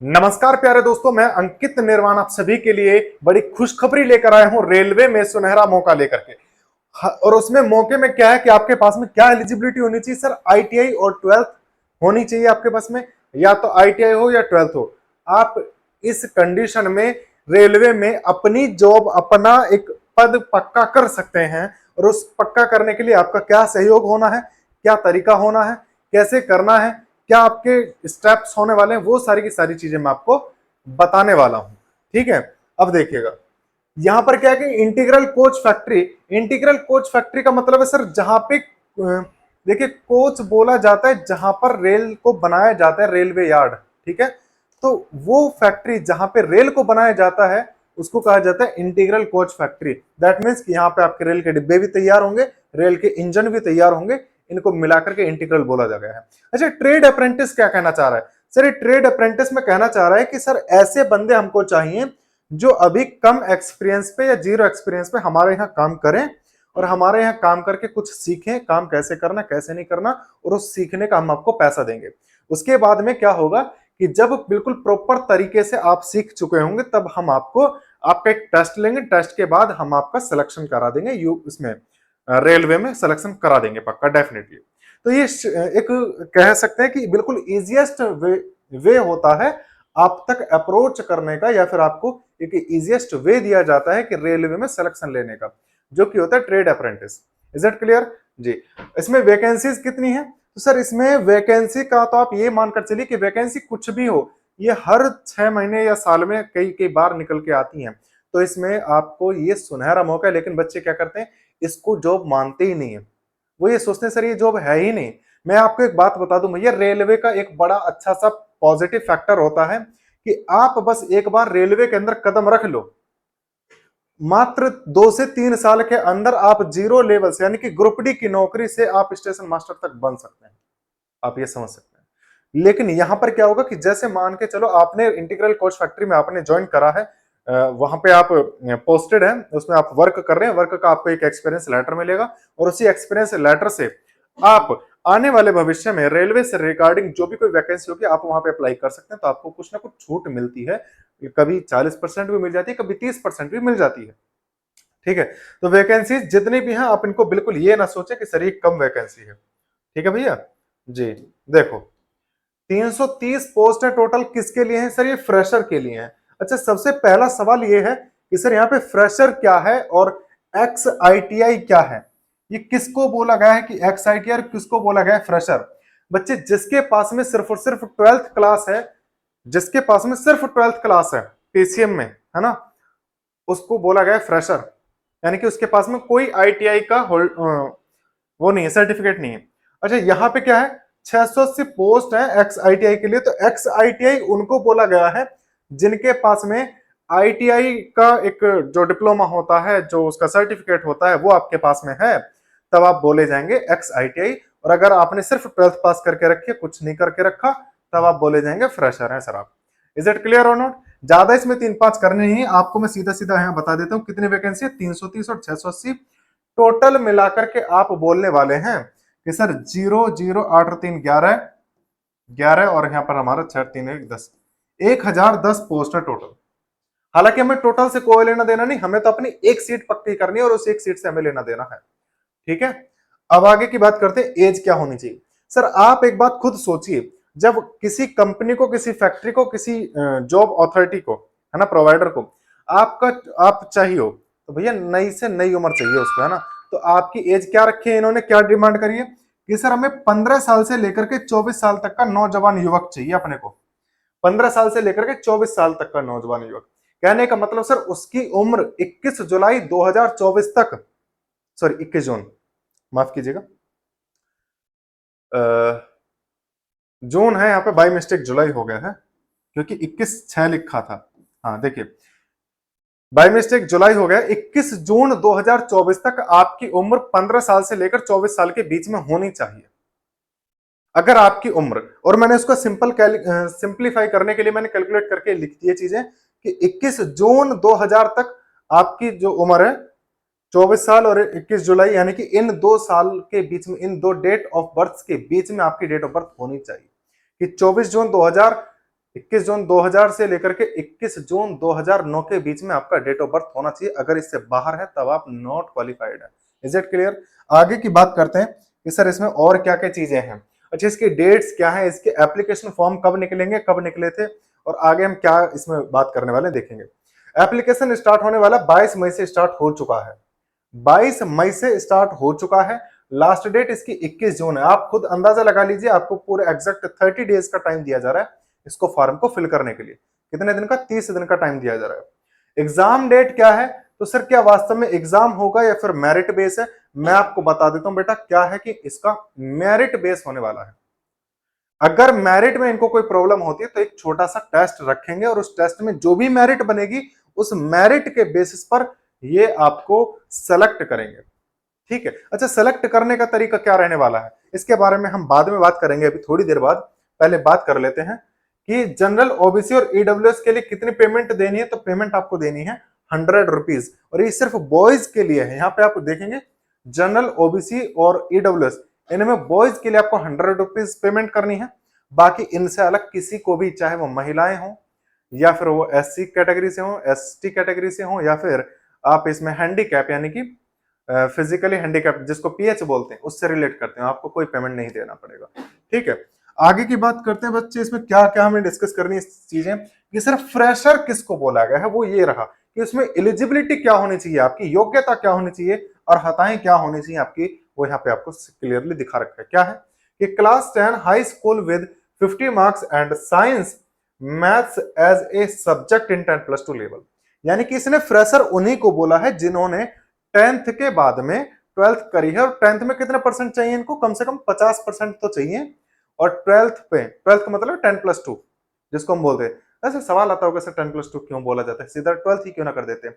नमस्कार प्यारे दोस्तों, मैं अंकित निर्वाण आप सभी के लिए बड़ी खुशखबरी लेकर आया हूं रेलवे में सुनहरा मौका लेकर के। और उसमें मौके में क्या है कि आपके पास में क्या एलिजिबिलिटी होनी चाहिए सर, आईटीआई और 12th होनी चाहिए आपके पास में, या तो आईटीआई हो या 12th हो। आप इस कंडीशन में रेलवे में अपनी जॉब, अपना एक पद पक्का कर सकते हैं। और उस पक्का करने के लिए आपका क्या सहयोग होना है, क्या तरीका होना है, कैसे करना है, क्या आपके स्टेप्स होने वाले हैं, वो सारी की सारी चीजें मैं आपको बताने वाला हूं। ठीक है, अब देखिएगा यहां पर क्या है कि integral coach factory. Integral coach factory का मतलब है सर जहां पे देखिए कोच बोला जाता है जहां पर रेल को बनाया जाता है, रेलवे यार्ड। ठीक है, तो वो फैक्ट्री जहां पे रेल को बनाया जाता है उसको कहा जाता है integral coach factory. That means कि यहाँ पे आपके रेल के डिब्बे भी तैयार होंगे, रेल के इंजन भी तैयार होंगे, इनको मिलाकर के इंटीग्रल बोला जा गया है। अच्छा, ट्रेड अप्रेंटिस क्या कहना चाह रहा है सर? ये ट्रेड अप्रेंटिस में कहना चाह रहा है कि सर ऐसे बंदे हमको चाहिए जो अभी कम एक्सपीरियंस पे या जीरो एक्सपीरियंस पे हमारे यहाँ काम करें और हमारे यहाँ काम करके कुछ सीखें, काम कैसे करना कैसे नहीं करना, और उस सीखने का हम आपको पैसा देंगे। उसके बाद में क्या होगा कि जब बिल्कुल प्रॉपर तरीके से आप सीख चुके होंगे तब हम आपको आपका एक टेस्ट लेंगे, टेस्ट के बाद हम आपका सिलेक्शन करा देंगे, यू इसमें रेलवे में सिलेक्शन करा देंगे पक्का, डेफिनेटली। तो ये एक कह सकते हैं कि बिल्कुल इजिएस्ट वे होता है आप तक अप्रोच करने का, या फिर आपको एक इजिएस्ट वे दिया जाता है कि रेलवे में सिलेक्शन लेने का, जो कि होता है trade apprentice. Is it clear जी? इसमें वैकेंसीज कितनी है? तो सर इसमें वैकेंसी का तो आप ये मानकर चलिए कि वैकेंसी कुछ भी हो, ये हर 6 महीने या साल में कई कई बार निकल के आती हैं। तो इसमें आपको ये सुनहरा मौका है, लेकिन बच्चे क्या करते हैं, इसको जॉब मानते ही नहीं है। वो ये सोचते हैं सर ये जॉब है ही नहीं। मैं आपको एक बात बता दूं भैया, रेलवे का एक बड़ा अच्छा सा पॉजिटिव फैक्टर होता है कि आप बस एक बार रेलवे के अंदर कदम रख लो, मात्र 2 से 3 साल के अंदर आप जीरो लेवल से यानी कि ग्रुप डी की नौकरी से आप स्टेशन मास्टर तक बन सकते हैं। आप ये समझ सकते हैं। लेकिन यहां पर क्या होगा कि जैसे मान के चलो आपने इंटीग्रल कोच फैक्ट्री में आपने ज्वाइन करा है, वहां पे आप पोस्टेड है, उसमें आप वर्क कर रहे हैं, वर्क का आपको एक एक्सपीरियंस लेटर मिलेगा, और उसी एक्सपीरियंस लेटर से आप आने वाले भविष्य में रेलवे से रिगार्डिंग जो भी कोई वैकेंसी होगी आप वहां पे अप्लाई कर सकते हैं। तो आपको कुछ ना कुछ छूट मिलती है, कभी 40% भी मिल जाती है, कभी 30% भी मिल जाती है। ठीक है, तो वैकेंसी जितनी भी हैं आप इनको बिल्कुल ये ना सोचे कि सर ये कम वैकेंसी है। ठीक है भैया जी। देखो 330 पोस्ट है टोटल, किसके लिए है सर? ये फ्रेशर के लिए है। अच्छा, सबसे पहला सवाल ये है कि सर यहाँ पे फ्रेशर क्या है और एक्स आईटीआई क्या है? ये किसको बोला गया है कि एक्स आईटीआई, किसको बोला गया है फ्रेशर? बच्चे जिसके पास में सिर्फ और सिर्फ 12th क्लास है, जिसके पास में सिर्फ 12th क्लास है पीसीएम में, है ना, उसको बोला गया है फ्रेशर। यानी कि उसके पास में कोई आईटीआई का वो नहीं है, सर्टिफिकेट नहीं है। अच्छा, यहाँ पे क्या है, 680 पोस्ट है एक्स आईटीआई के लिए। तो एक्स आईटीआई उनको बोला गया है जिनके पास में आईटीआई का एक जो डिप्लोमा होता है, जो उसका सर्टिफिकेट होता है, वो आपके पास में है, तब आप बोले जाएंगे एक्स आईटीआई। और अगर आपने सिर्फ 12th पास करके रखी है, कुछ नहीं करके रखा, तब आप बोले जाएंगे फ्रेशर है सर आप। इज इट क्लियर और नॉट? ज्यादा इसमें 3-5 करने नहीं है आपको, मैं सीधा सीधा यहाँ बता देता हूँ कितनी वैकेंसी है। 330 और 680 टोटल मिलाकर के आप बोलने वाले हैं कि सर 0, 0, 8 और 3 11, 11 और यहाँ पर हमारा 6, 3, 1, 10, 1010 पोस्ट है टोटल। हालांकि हमें टोटल से कोई लेना देना नहीं, हमें तो अपनी एक सीट पक्की करनी है और उस एक सीट से हमें लेना देना है। ठीक है, अब आगे की बात करते हैं, एज क्या होनी चाहिए। सर आप एक बात खुद सोचिए, जब किसी कंपनी को, किसी फैक्ट्री को, किसी जॉब अथॉरिटी को, है ना, प्रोवाइडर को आपका आप चाहिए हो, तो भैया नई से नई उम्र चाहिए उसको, है ना। तो आपकी एज क्या रखी है, इन्होंने क्या डिमांड करी है कि सर हमें 15 साल से लेकर के 24 साल तक का नौजवान युवक चाहिए अपने को। 15 साल से लेकर के 24 साल तक का नौजवान युवक, कहने का मतलब सर उसकी उम्र 21 जुलाई 2024 तक, सॉरी 21 जून, माफ कीजिएगा, जून है यहाँ पे, बाई मिस्टेक जुलाई हो गया है क्योंकि 21/6 लिखा था। हाँ देखिए, बाई मिस्टेक जुलाई हो गया। 21 जून 2024 तक आपकी उम्र 15 साल से लेकर 24 साल के बीच में होनी चाहिए। अगर आपकी उम्र, और मैंने उसको सिंपलीफाई करने के लिए मैंने कैलकुलेट करके लिख दी चीजें कि 21 जून 2000 तक आपकी जो उम्र है 24 साल, और 21 जुलाई, यानी कि इन 2 साल के बीच में, इन दो डेट ऑफ बर्थ के बीच में आपकी डेट ऑफ बर्थ होनी चाहिए कि 24 जून 2000 21 जून 2000 से लेकर के 21 जून 2009 के बीच में आपका डेट ऑफ बर्थ होना चाहिए। अगर इससे बाहर है तब आप नॉट क्वालिफाइड है। Is it clear? आगे की बात करते हैं कि सर इसमें और क्या क्या चीजें हैं। अच्छा, इसकी डेट्स क्या है, इसके एप्लीकेशन फॉर्म कब निकलेंगे, कब निकले थे, और आगे हम क्या इसमें बात करने वाले देखेंगे। एप्लीकेशन स्टार्ट होने वाला 22 मई से स्टार्ट हो चुका है। 22 मई से स्टार्ट हो चुका है। लास्ट डेट इसकी 21 जून है। आप खुद अंदाजा लगा लीजिए, आपको पूरे एग्जैक्ट 30 डेज का टाइम दिया जा रहा है इसको फॉर्म को फिल करने के लिए। कितने दिन का? 30 दिन का टाइम दिया जा रहा है। एग्जाम डेट क्या है? तो सर क्या वास्तव में एग्जाम होगा या फिर मेरिट बेस है? मैं आपको बता देता हूं बेटा क्या है कि इसका मेरिट बेस होने वाला है। अगर मेरिट में इनको कोई प्रॉब्लम होती है तो एक छोटा सा टेस्ट रखेंगे और उस टेस्ट में जो भी मेरिट बनेगी उस मेरिट के बेसिस पर ये आपको सेलेक्ट करेंगे। ठीक है। अच्छा, सेलेक्ट करने का तरीका क्या रहने वाला है इसके बारे में हम बाद में बात करेंगे, अभी थोड़ी देर बाद। पहले बात कर लेते हैं कि जनरल, ओबीसी और ईडब्ल्यूएस के लिए कितनी पेमेंट देनी है। तो पेमेंट आपको देनी है 100 रुपीज, और ये सिर्फ बॉयज के लिए है। यहाँ पे आप देखेंगे जनरल, ओबीसी और ईडब्ल्यूएस, इनमें बॉयज के लिए आपको 100 रुपीज पेमेंट करनी है। बाकी इनसे अलग किसी को भी, चाहे वो महिलाएं हों या फिर वो एससी कैटेगरी से हो, एसटी कैटेगरी से हो, या फिर आप इसमें हैंडीकैप यानी कि फिजिकली हैंडीकैप जिसको पीएच बोलते हैं उससे रिलेट करते हैं, आपको कोई पेमेंट नहीं देना पड़ेगा। ठीक है। आगे की बात करते हैं बच्चे, इसमें क्या क्या हमें डिस्कस करनी है चीजें कि सिर्फ फ्रेशर किसको बोला गया है। वो ये रहा कि उसमें एलिजिबिलिटी क्या होनी चाहिए, आपकी योग्यता क्या होनी चाहिए और हताएं क्या होनी चाहिए आपकी, वो यहाँ पे आपको क्लियरली दिखा रखा है। क्या है कि class 10 high school with 50 marks and science maths as a subject in 10+2 level. यानी कि इसने फ्रेशर उन्हीं को बोला है जिन्होंने 10th के बाद में 12th करी है, और 10th में कितने परसेंट चाहिए इनको? कम से कम 50% तो चाहिए। और 12th पे, 12th का मतलब 10+2 जिसको हम बोलते हैं। ऐसे सवाल आता होगा सर 10+2 क्यों बोला जाता है, सीधा 12th ही क्यों ना कर देते हैं?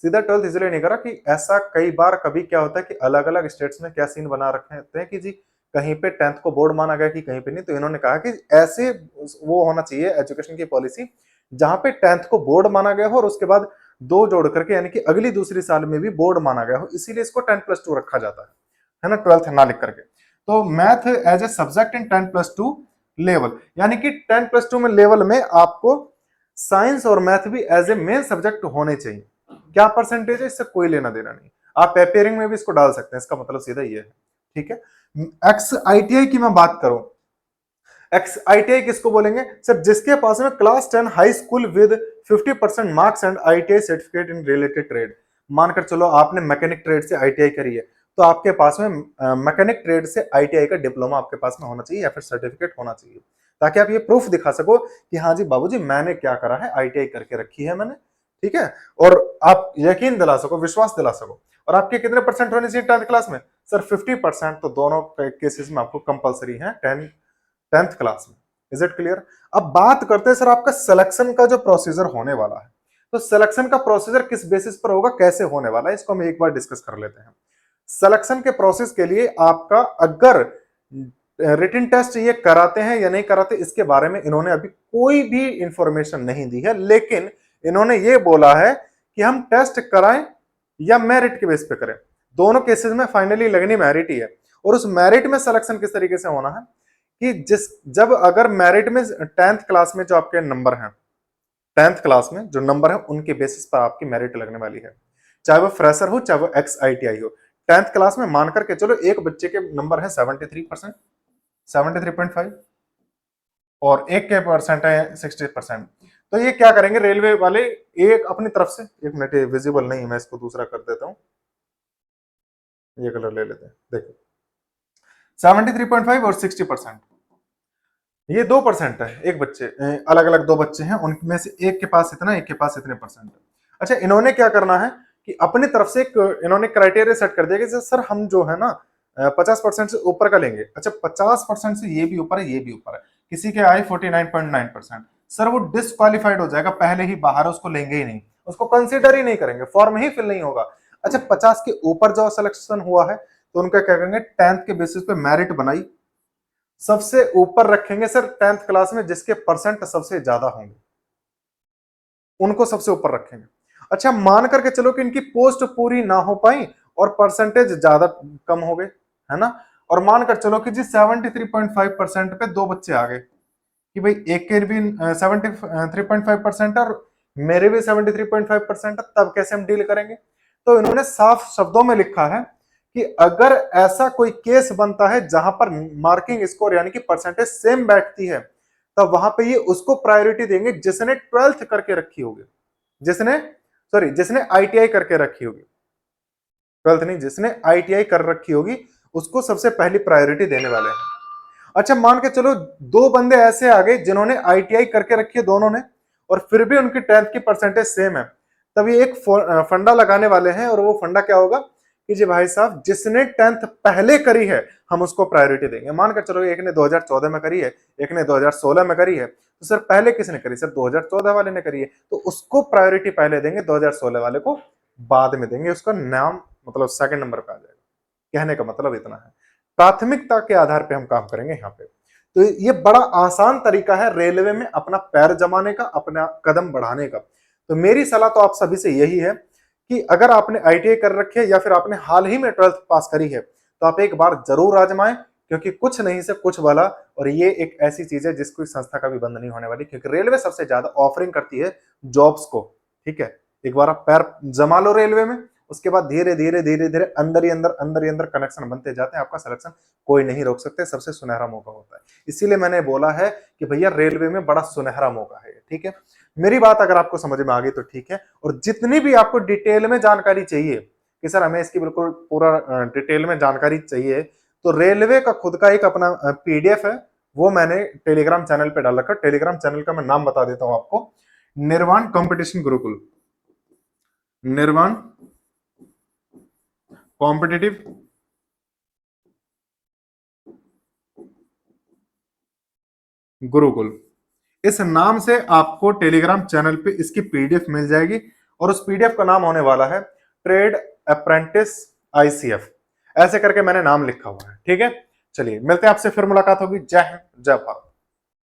सीधा 12th इसलिए नहीं करा कि ऐसा कई बार कभी क्या होता है कि अलग अलग स्टेट्स में क्या सीन बना रखे हैं कि जी कहीं पे 10th को बोर्ड माना गया कि कहीं पे नहीं, तो इन्होंने कहा कि ऐसे वो होना चाहिए एजुकेशन की पॉलिसी जहां पे 10th को बोर्ड माना गया हो और उसके बाद 2 जोड़ करके यानी कि अगली दूसरी साल में भी बोर्ड माना गया हो, इसीलिए इसको 10+2 रखा जाता है ना, 12th ना लिख करके। तो math as a subject in 10+2 level, यानी कि 10+2 में लेवल में आपको साइंस और मैथ भी एज ए मेन सब्जेक्ट होने चाहिए। क्या परसेंटेज है इससे कोई लेना देना नहीं, आप अपेयरिंग में भी इसको डाल सकते हैं, इसका मतलब सीधा ये है। ठीक है। एक्स आईटीआई की मैं बात करूं, एक्स आईटीआई किसको बोलेंगे सर? जिसके पास में class 10 high school with 50% marks and ITI certificate in related trade. मानकर चलो आपने मैकेनिक ट्रेड से आईटीआई करी है, तो आपके पास में मैकेनिक ट्रेड से आईटीआई का डिप्लोमा आपके पास में होना चाहिए या फिर सर्टिफिकेट होना चाहिए, ताकि आप ये प्रूफ दिखा सको कि हाँ जी बाबूजी मैंने क्या करा है, आईटीआई करके रखी है मैंने। ठीक है। और आप यकीन दिला सको, विश्वास दिला सको। और आपके कितने परसेंट होने चाहिए 10th क्लास में? सर 50%, तो दोनों केसेस में आपको कंपलसरी है 10th क्लास में। Is it clear? अब बात करते हैं सर आपका सिलेक्शन का जो प्रोसीजर होने वाला है। तो सिलेक्शन का प्रोसीजर किस बेसिस पर होगा, कैसे होने वाला है, इसको हम एक बार डिस्कस कर लेते हैं। सिलेक्शन के प्रोसेस के लिए आपका अगर रिटन टेस्ट ये कराते हैं या नहीं कराते इसके बारे में इन्होंने अभी कोई भी इंफॉर्मेशन नहीं दी है, लेकिन इन्होंने ये बोला है कि हम टेस्ट कराएं या मेरिट के बेस पे करें, दोनों केसेस में फाइनली लगनी मेरिट ही है। और उस मेरिट में सिलेक्शन किस तरीके से होना है कि जब अगर मेरिट में 10th क्लास में जो आपके नंबर हैं, 10th क्लास में जो नंबर है उनके बेसिस पर आपकी मेरिट लगने वाली है, चाहे वो फ्रेशर हो चाहे वो एक्स आईटीआई हो। 10th क्लास में मान करके चलो एक बच्चे के नंबर है 73%, 73.5, और एक के परसेंट है 60%। तो ये क्या करेंगे रेलवे वाले, एक अपनी तरफ से, एक मिनट ये विजिबल नहीं है, मैं इसको दूसरा कर देता हूं, ये कलर ले लेते हैं। देखो 73.5 और 60%, ये 2% है। एक बच्चे अलग अलग दो बच्चे हैं, उनमें से एक के पास इतना, एक के पास इतने परसेंट। अच्छा, इन्होंने क्या करना है कि अपनी तरफ से इन्होंने क्राइटेरिया सेट कर दिया कि सर हम जो है ना 50% से ऊपर का लेंगे। अच्छा, 50% से ये भी ऊपर है, ये भी ऊपर है, किसी के आए 49.9%, सर वो डिस्क्वालिफाइड हो जाएगा, पहले ही बाहर, उसको लेंगे ही नहीं, उसको कंसिडर ही नहीं करेंगे, फॉर्म ही फिल नहीं होगा। अच्छा, 50 के ऊपर जो सिलेक्शन हुआ है तो उनका क्या करेंगे, 10th के बेसिस पे मेरिट बनाई, सबसे ऊपर रखेंगे सर 10th क्लास में जिसके परसेंट सबसे ज्यादा होंगे उनको सबसे ऊपर रखेंगे। अच्छा, मान करके चलो कि इनकी पोस्ट पूरी ना हो पाई और परसेंटेज ज्यादा कम हो गए, है ना, और मानकर चलो कि जी 73.5% पे दो बच्चे आ गए, कि भाई एक के भी 73.5% और मेरे भी 73.5% है, तब कैसे हम डील करेंगे? तो इन्होंने साफ शब्दों में लिखा है कि अगर ऐसा कोई केस बनता है जहां पर मार्किंग स्कोर यानी कि परसेंटेज सेम बैठती है, तब वहां पे ये उसको प्रायोरिटी देंगे जिसने 12th करके रखी होगी, जिसने आईटीआई करके रखी होगी, 12th नहीं, जिसने आईटीआई कर रखी होगी उसको सबसे पहली प्रायोरिटी देने वाले हैं। अच्छा मान के चलो दो बंदे ऐसे आ गए जिन्होंने आईटीआई करके रखी है दोनों ने, और फिर भी उनकी 10th की परसेंटेज सेम है, तब ये एक फंडा लगाने वाले हैं, और वो फंडा क्या होगा कि जी भाई साहब जिसने 10th पहले करी है हम उसको प्रायोरिटी देंगे। मान कर चलो एक ने 2014 में करी है, एक ने 2016 में करी है, तो सर पहले किसने करी? सर 2014 वाले ने करी है, तो उसको प्रायोरिटी पहले देंगे, 2016 वाले को बाद में देंगे, उसका नाम मतलब सेकंड नंबर पे आ जाएगा। कहने का मतलब इतना है, प्राथमिकता के आधार पे हम काम करेंगे यहाँ पे। तो ये बड़ा आसान तरीका है रेलवे में अपना पैर जमाने का, अपना कदम बढ़ाने का। तो मेरी सलाह तो आप सभी से यही है कि अगर आपने आईटीआई कर रखी है या फिर आपने हाल ही में 12th पास करी है, तो आप एक बार जरूर आजमाएं, क्योंकि कुछ नहीं से कुछ वाला, और ये एक ऐसी चीज है जिसको संस्था का भी बंद नहीं होने वाली, क्योंकि रेलवे सबसे ज्यादा ऑफरिंग करती है जॉब्स को। ठीक है, एक बार आप पैर जमा लो रेलवे में, उसके बाद धीरे धीरे धीरे धीरे अंदर ही अंदर कनेक्शन बनते जाते हैं, आपका सिलेक्शन कोई नहीं रोक सकते, सबसे सुनहरा मौका होता है। इसीलिए मैंने बोला है कि भैया रेलवे में बड़ा सुनहरा मौका है। ठीक है, मेरी बात अगर आपको समझ में आ गई तो ठीक है, और जितनी भी आपको डिटेल में जानकारी चाहिए कि सर हमें इसकी बिल्कुल पूरा डिटेल में जानकारी चाहिए, तो रेलवे का खुद का एक अपना पीडीएफ है, वो मैंने टेलीग्राम चैनल पे डाल रखा। टेलीग्राम चैनल का मैं नाम बता देता हूं आपको, निर्वाण कंपटीशन गुरुकुल, निर्वाण कॉम्पिटिटिव गुरुकुल, इस नाम से आपको टेलीग्राम चैनल पे इसकी पीडीएफ मिल जाएगी, और उस पीडीएफ का नाम होने वाला है ट्रेड अप्रेंटिस आईसीएफ, ऐसे करके मैंने नाम लिखा हुआ है। ठीक है, चलिए मिलते हैं आपसे, फिर मुलाकात होगी। जय हिंद, जय भारत।